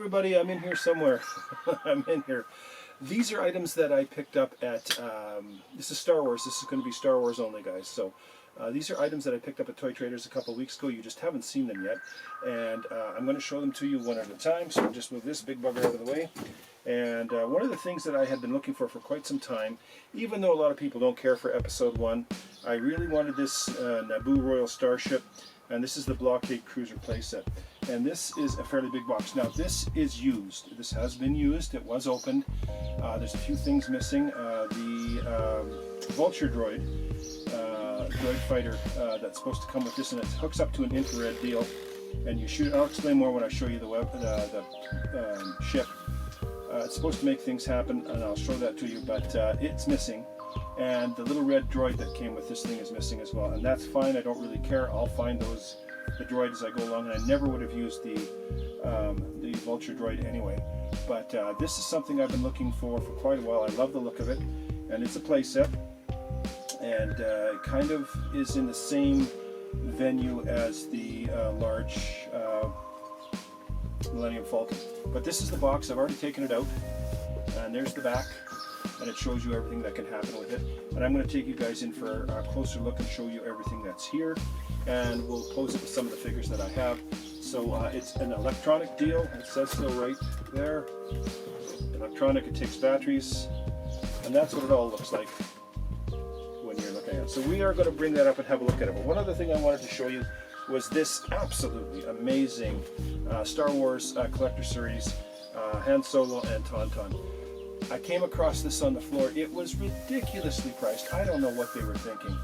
everybody, I'm in here somewhere. I'm in here. These are items that I picked up at, this is Star Wars, this is going to be Star Wars only, guys. So these are items that I picked up at Toy Traders a couple of weeks ago. You just haven't seen them yet. And I'm going to show them to you one at a time. So I'll just move this big bugger out of the way. And one of the things that I had been looking for quite some time, even though a lot of people don't care for Episode 1, I really wanted this Naboo Royal Starship. And this is the Blockade Cruiser playset. And this is a fairly big box. Now this is used. This has been used. It was opened. There's a few things missing. The Vulture droid fighter that's supposed to come with this, and it hooks up to an infrared deal. And you shoot. I'll explain more when I show you the ship. It's supposed to make things happen, and I'll show that to you. But it's missing. And the little red droid that came with this thing is missing as well, and that's fine. I don't really care. I'll find the droid as I go along, and I never would have used the Vulture droid anyway. But this is something I've been looking for quite a while. I love the look of it, and it's a playset, and it kind of is in the same venue as the large Millennium Falcon. But this is the box. I've already taken it out, and there's the back. And it shows you everything that can happen with it. And I'm going to take you guys in for a closer look and show you everything that's here. And we'll pose it with some of the figures that I have. So it's an electronic deal. It says so right there. Electronic, it takes batteries. And that's what it all looks like when you're looking at it. So we are going to bring that up and have a look at it. But one other thing I wanted to show you was this absolutely amazing Star Wars Collector Series Han Solo and Tauntaun. I came across this on the floor. It was ridiculously priced. I don't know what they were thinking.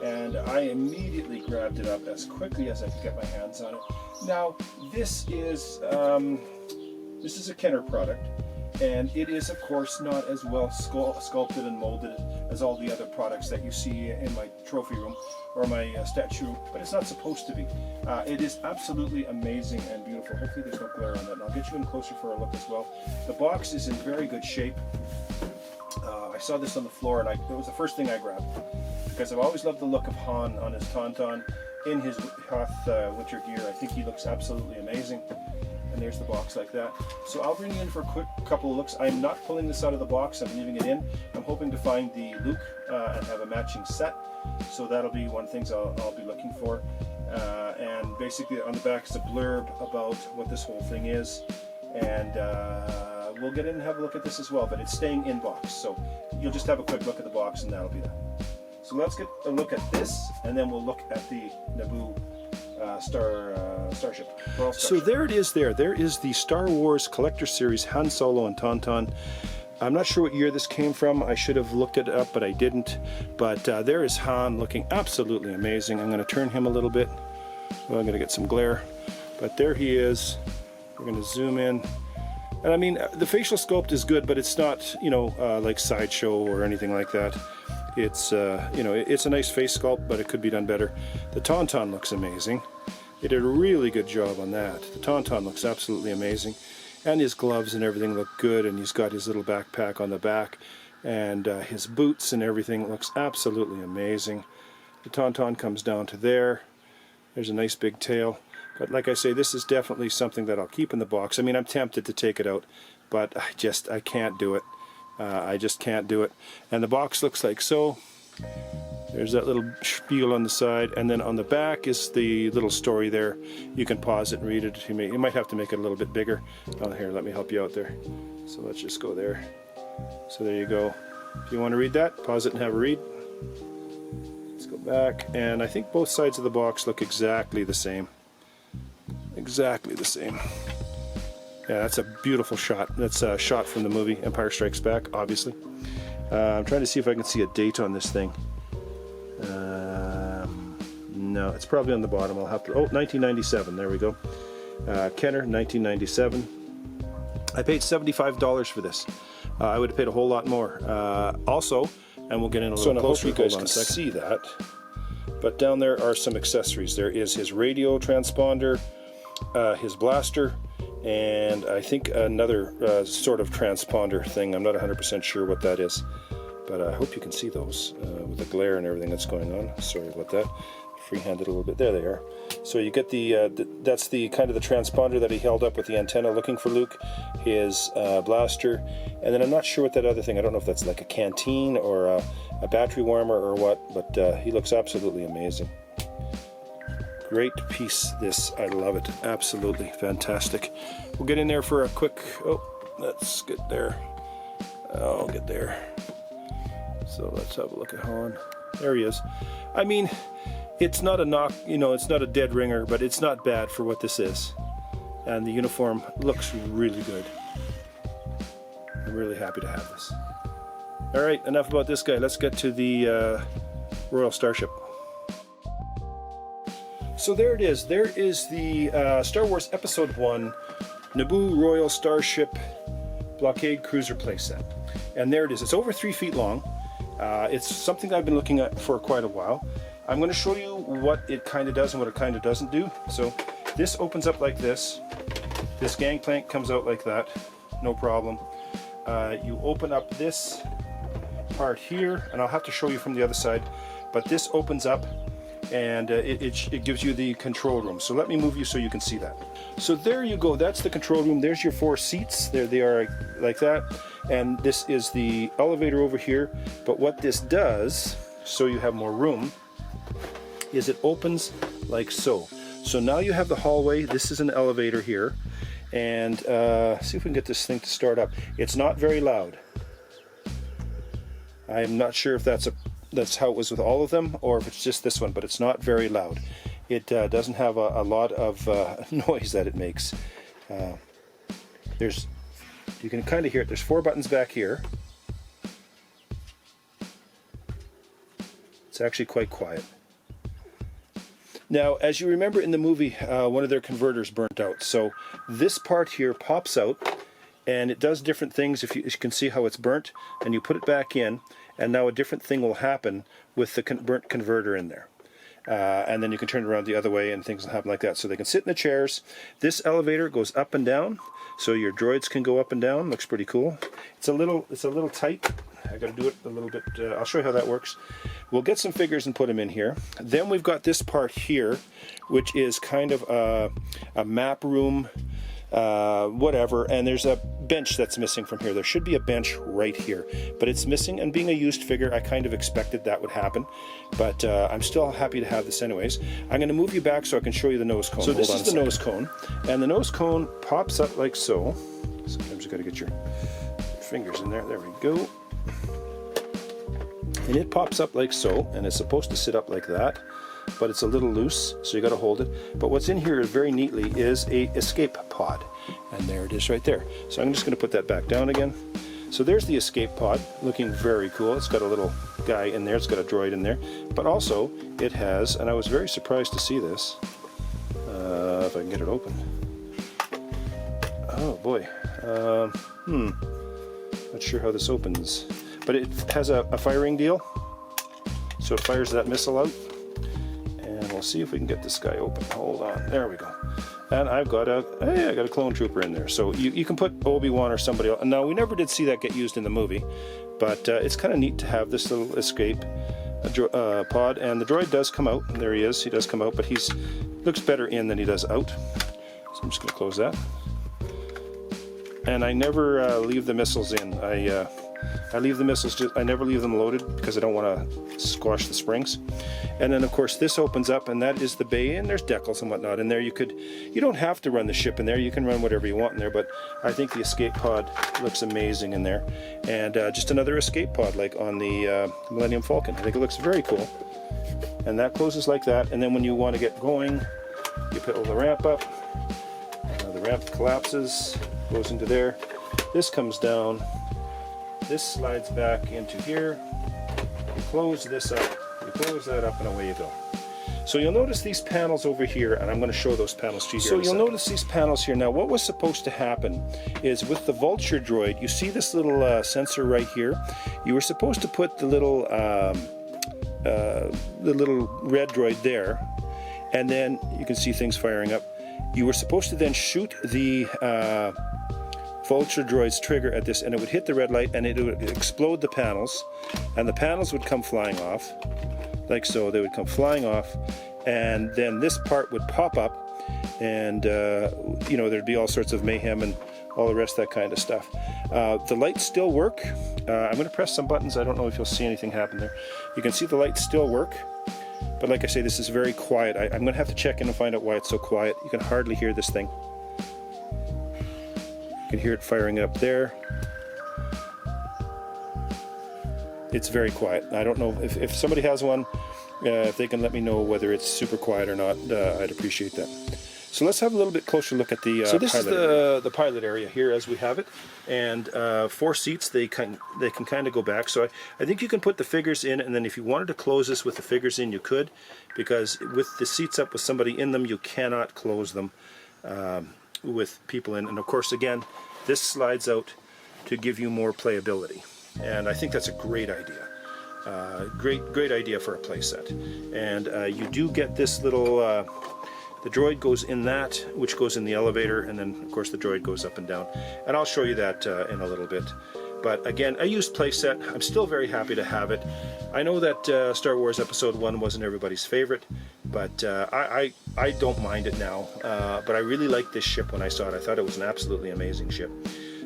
And I immediately grabbed it up as quickly as I could get my hands on it. Now, this is a Kenner product, and it is, of course, not as well sculpted and molded as all the other products that you see in my trophy room or my statue room, but it's not supposed to be. It is absolutely amazing and beautiful. Hopefully there's no glare on that, and I'll get you in closer for a look as well. The box is in very good shape. I saw this on the floor, and it was the first thing I grabbed, because I've always loved the look of Han on his Tauntaun in his Hoth winter gear. I think he looks absolutely amazing. And there's the box like that. So I'll bring you in for a quick couple of looks. I'm not pulling this out of the box, I'm leaving it in. I'm hoping to find the Luke and have a matching set. So that'll be one of the things I'll be looking for. And basically on the back is a blurb about what this whole thing is. And we'll get in and have a look at this as well, but it's staying in box. So you'll just have a quick look at the box, and that'll be that. So let's get a look at this, and then we'll look at the Naboo Starship. So there it is there. There is the Star Wars Collector Series Han Solo and Tauntaun. I'm not sure what year this came from. I should have looked it up, but I didn't. But there is Han looking absolutely amazing. I'm going to turn him a little bit. Well, I'm going to get some glare. But there he is. We're going to zoom in. And I mean, the facial sculpt is good, but it's not, you know, like Sideshow or anything like that. It's, you know, it's a nice face sculpt, but it could be done better. The Tauntaun looks amazing. They did a really good job on that. The Tauntaun looks absolutely amazing. And his gloves and everything look good, and he's got his little backpack on the back. And his boots and everything looks absolutely amazing. The Tauntaun comes down to there. There's a nice big tail. But like I say, this is definitely something that I'll keep in the box. I mean, I'm tempted to take it out, but I can't do it. I just can't do it. And the box looks like so. There's that little spiel on the side, and then on the back is the little story there. You can pause it and read it. You might have to make it a little bit bigger. Oh, here, let me help you out there. So let's just go there. So there you go. If you want to read that, pause it and have a read. Let's go back, and I think both sides of the box look exactly the same. Exactly the same. Yeah, that's a beautiful shot. That's a shot from the movie Empire Strikes Back, obviously. I'm trying to see if I can see a date on this thing. No, it's probably on the bottom. I'll have to. Oh, 1997. There we go. Kenner, 1997. I paid $75 for this. I would have paid a whole lot more. Also, and we'll get in a little closer. You guys can see that. But down there are some accessories. There is his radio transponder, his blaster, and I think another sort of transponder thing. I'm not 100% sure what that is, but I hope you can see those with the glare and everything that's going on. Sorry about that. freehand it a little bit. There they are. So you get that's the kind of the transponder that he held up with the antenna looking for Luke, his blaster, and then I'm not sure what that other thing, I don't know if that's like a canteen or a battery warmer or what, but he looks absolutely amazing. Great piece this, I love it, absolutely fantastic. We'll get in there for a quick, oh, let's get there. I'll get there. So let's have a look at Han. There he is. I mean, it's not a knock, you know, it's not a dead ringer, but it's not bad for what this is. And the uniform looks really good. I'm really happy to have this. All right, enough about this guy. Let's get to the Royal Starship. So there it is. There is the Star Wars Episode 1 Naboo Royal Starship Blockade Cruiser playset. And there it is. It's over 3 feet long. It's something I've been looking at for quite a while. I'm going to show you what it kind of does and what it kind of doesn't do. So this opens up like this. This gangplank comes out like that. No problem. You open up this part here, and I'll have to show you from the other side. But this opens up, and it gives you the control room. So let me move you so you can see that. So there you go. That's the control room. There's your 4 seats. There they are, like that. And this is the elevator over here. But what this does, so you have more room, is it opens like so. So now you have the hallway. This is an elevator here. And see if we can get this thing to start up. It's not very loud. I'm not sure if that's how it was with all of them, or if it's just this one, but it's not very loud. It doesn't have a lot of noise that it makes. You can kind of hear it. There's 4 buttons back here. It's actually quite quiet. Now, as you remember in the movie, one of their converters burnt out. So this part here pops out, and it does different things. If you can see how it's burnt, and you put it back in, and now a different thing will happen with the burnt converter in there. And then you can turn it around the other way, and things will happen like that. So they can sit in the chairs. This elevator goes up and down, so your droids can go up and down. Looks pretty cool. It's a little tight. I got to do it a little bit. I'll show you how that works. We'll get some figures and put them in here. Then we've got this part here, which is kind of a map room, whatever. And there's a bench that's missing from here. There should be a bench right here, but it's missing. And being a used figure, I kind of expected that would happen. But I'm still happy to have this anyways. I'm going to move you back so I can show you the nose cone. So this is the nose cone, and the nose cone pops up like so. Sometimes you got to get your fingers in there. There we go. And it pops up like so, and it's supposed to sit up like that, but it's a little loose, so you got to hold it. But what's in here very neatly is a escape pod, and there it is right there. So I'm just going to put that back down again. So there's the escape pod, looking very cool. It's got a little guy in there, it's got a droid in there, but also it has, and I was very surprised to see this, if I can get it open. Oh boy, not sure how this opens. But it has a firing deal, so it fires that missile out. And we'll see if we can get this guy open. Hold on, there we go. And I've got I got a clone trooper in there. So you can put Obi-Wan or somebody else. Now, we never did see that get used in the movie, but it's kind of neat to have this little escape pod. And the droid does come out. There he is. He does come out, but he's looks better in than he does out. So I'm just going to close that. And I never leave the missiles in. I leave the missiles, I never leave them loaded because I don't want to squash the springs. And then of course this opens up, and that is the bay, and there's decals and whatnot in there. You don't have to run the ship in there, you can run whatever you want in there, but I think the escape pod looks amazing in there. And just another escape pod like on the Millennium Falcon. I think it looks very cool. And that closes like that, and then when you want to get going, you pull the ramp up, the ramp collapses, goes into there, this comes down, this slides back into here, you close this up, you close that up, and away you go. So you'll notice these panels over here, and I'm going to show those panels to you here. So you'll notice these panels here. Now what was supposed to happen is with the Vulture droid, you see this little sensor right here? You were supposed to put the little red droid there, and then you can see things firing up. You were supposed to then shoot the Vulture droid's trigger at this, and it would hit the red light, and it would explode the panels, and the panels would come flying off, like so. They would come flying off, and then this part would pop up, and you know, there'd be all sorts of mayhem and all the rest of that kind of stuff. The lights still work. I'm going to press some buttons. I don't know if you'll see anything happen there. You can see the lights still work, but like I say, this is very quiet. I'm going to have to check in and find out why it's so quiet. You can hardly hear this thing. You can hear it firing up there. It's very quiet. I don't know if somebody has one, if they can let me know whether it's super quiet or not, I'd appreciate that. So let's have a little bit closer look at the so this is the pilot area here as we have it, and 4 seats. They can kind of go back. So I think you can put the figures in, and then if you wanted to close this with the figures in, you could, because with the seats up with somebody in them, you cannot close them with people in. And of course, again, this slides out to give you more playability, and I think that's a great idea. Great idea for a playset. And you do get this little. The droid goes in that, which goes in the elevator, and then of course the droid goes up and down. And I'll show you that in a little bit. But again, I used playset. I'm still very happy to have it. I know that Star Wars Episode 1 wasn't everybody's favorite, but I don't mind it now. But I really liked this ship when I saw it. I thought it was an absolutely amazing ship.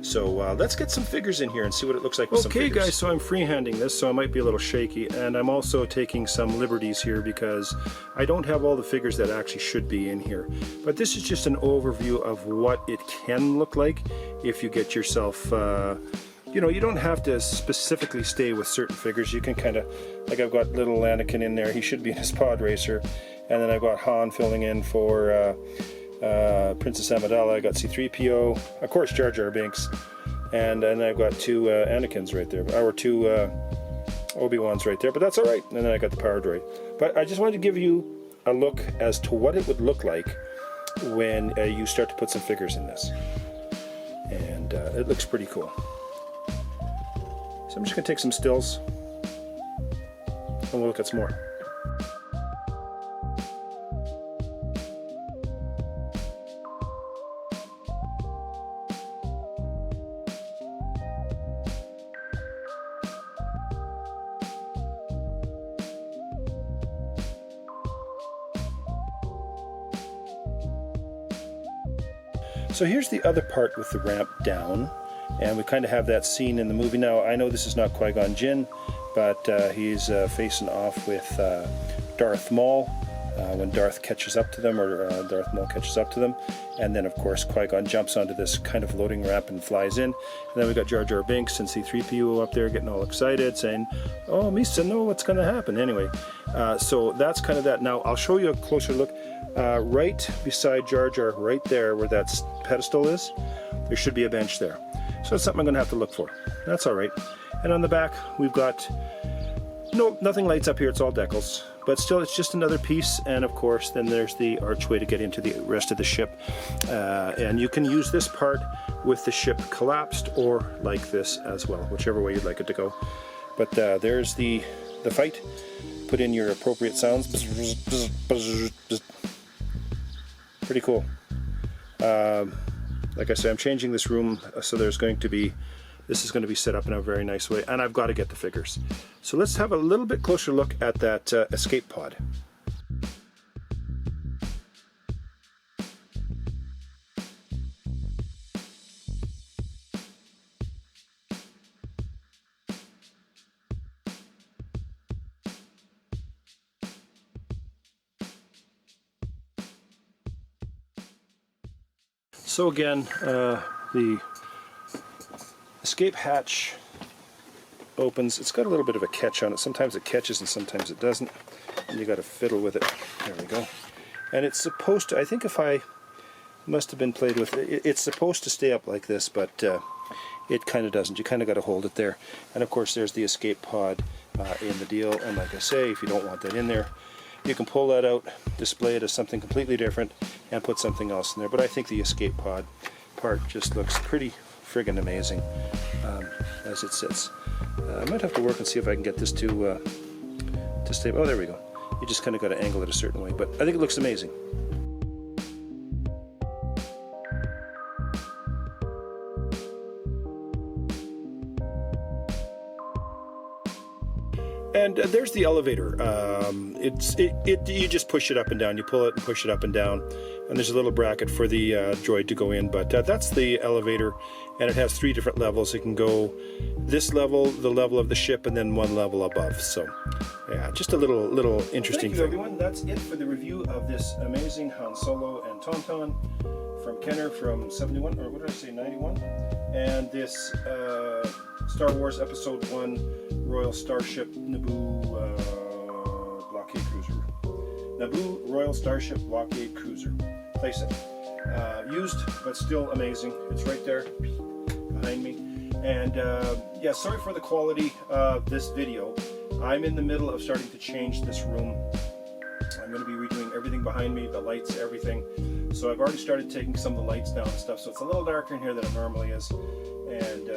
So let's get some figures in here and see what it looks like with some figures. Okay guys, so I'm freehanding this, so I might be a little shaky, and I'm also taking some liberties here because I don't have all the figures that actually should be in here. But this is just an overview of what it can look like if you get yourself, you know, you don't have to specifically stay with certain figures. You can kind of, like I've got little Anakin in there, he should be in his pod racer, and then I've got Han filling in for Princess Amidala. I got C-3PO, of course Jar Jar Binks, and then I've got 2 Anakins right there, or 2 Obi-Wans right there, but that's alright. And then I got the power droid. But I just wanted to give you a look as to what it would look like when you start to put some figures in this, and it looks pretty cool. So I'm just going to take some stills and we'll look at some more. So here's the other part with the ramp down, and we kind of have that scene in the movie. Now, I know this is not Qui-Gon Jinn, but he's facing off with Darth Maul when Darth catches up to them, or Darth Maul catches up to them. And then, of course, Qui-Gon jumps onto this kind of loading ramp and flies in. And then we got Jar Jar Binks and C-3PO up there getting all excited, saying, "Oh, Misa, no, what's going to happen?" Anyway, so that's kind of that. Now, I'll show you a closer look. Right beside Jar Jar, right there where that pedestal is, there should be a bench there. So that's something I'm going to have to look for. That's all right. And on the back, we've got nothing lights up here. It's all decals. But still, it's just another piece. And of course, then there's the archway to get into the rest of the ship. And you can use this part with the ship collapsed or like this as well, whichever way you'd like it to go. But there's the fight. Put in your appropriate sounds. Pretty cool. Like I said, I'm changing this room, so this is going to be set up in a very nice way, and I've got to get the figures. So let's have a little bit closer look at that escape pod. So again, the escape hatch opens. It's got a little bit of a catch on it. Sometimes it catches and sometimes it doesn't, and you got to fiddle with it. There we go. And it's supposed to, I think if I must have been played with, it's supposed to stay up like this, but it kind of doesn't. You kind of got to hold it there. And of course there's the escape pod in the deal, and like I say, if you don't want that in there, you can pull that out, display it as something completely different, and put something else in there. But I think the escape pod part just looks pretty friggin' amazing as it sits. I might have to work and see if I can get this to stay. Oh, there we go. You just kind of got to angle it a certain way, but I think it looks amazing. And there's the elevator. You just push it up and down. You pull it and push it up and down. And there's a little bracket for the droid to go in. But that's the elevator. And it has 3 different levels. It can go this level, the level of the ship, and then 1 level above. So, yeah, just a little interesting thing. Thank you, everyone. That's it for the review of this amazing Han Solo and Tauntaun from Kenner from 71, or what did I say, 91? And this Star Wars Episode 1 Royal Starship Naboo Blockade Cruiser. Naboo Royal Starship Blockade Cruiser. Playset. Used, but still amazing. It's right there behind me. And yeah, sorry for the quality of this video. I'm in the middle of starting to change this room. I'm going to be redoing everything behind me, the lights, everything. So I've already started taking some of the lights down and stuff, so it's a little darker in here than it normally is. And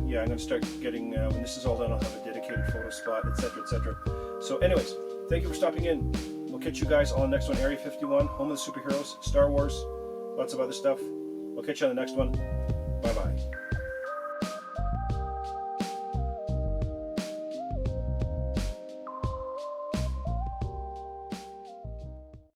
yeah, I'm going to start getting, when this is all done, I'll have a dedicated photo spot, etc., etc. So anyways, thank you for stopping in. We'll catch you guys on the next one, Area 51, Home of the Superheroes, Star Wars, lots of other stuff. We'll catch you on the next one. Bye-bye.